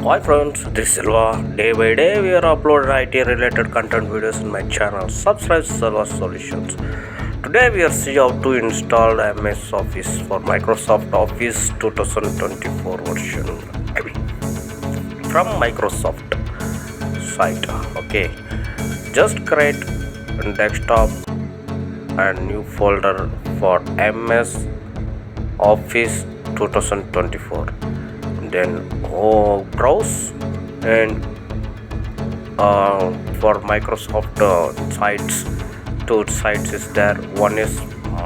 Hi friends, this is Silva. Day by day we are uploading IT related content videos in my channel. Subscribe Silva Solutions. Today we are see how to install MS Office for Microsoft Office 2024 version from Microsoft site. Okay, just create a desktop and new folder for MS Office 2024. Then browse and for Microsoft sites, two sites is there. One is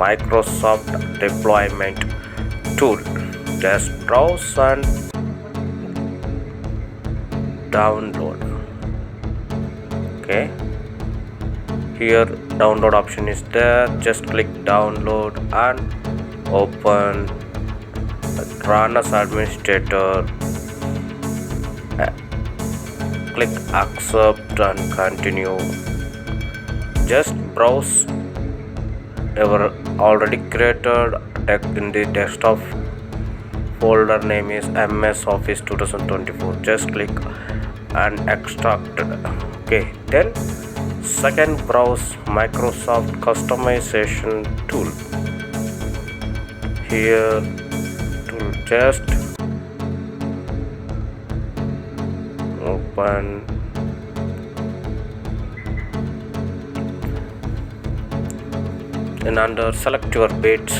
Microsoft deployment tool. Just browse and download. Okay, here download option is there. Just click download and open. Run as administrator, click accept and continue. Just browse your already created in the desktop folder. Name is MS Office 2024. Just click and extract. Okay, then second, browse Microsoft customization tool. Here just open and under select your bits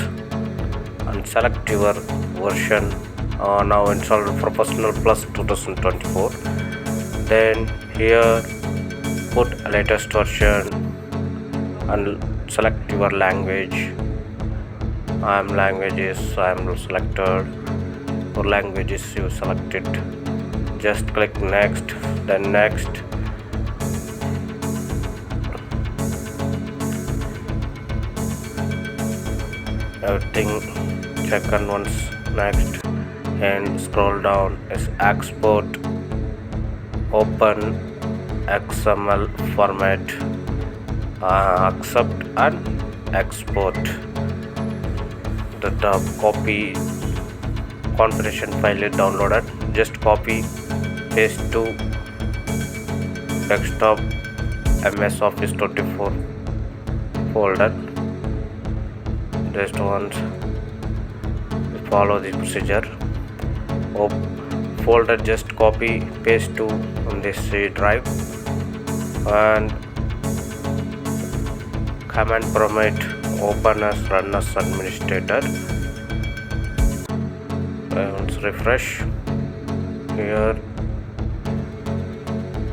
and select your version. Now installed Professional Plus 2024. Then here put latest version and select your language. I'm selected. For languages you select it. Just click next, then next. Everything check and once next, and scroll down is export. Open XML format, accept and export. The copy configuration file is downloaded. Just copy paste to desktop MS Office 24 folder. Just once follow the procedure. Folder just copy paste to on this C drive and command prompt open as run as administrator. Once refresh, here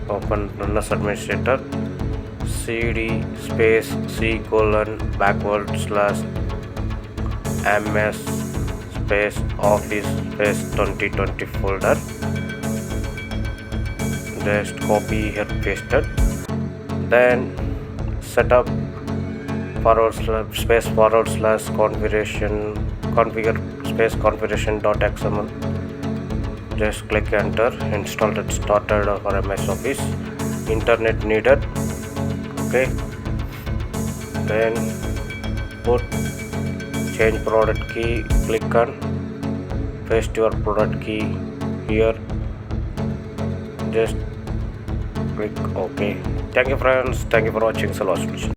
open run as administrator, cd space c colon backward slash ms space office space 2020 folder. Just copy here, pasted. Then setup forward slash configure space configuration.xml. just click enter. Install it started for MS Office. Internet needed. Okay, then put change product key, click on paste your product key here. Just click OK. Thank you friends, thank you for watching Silva Solutions.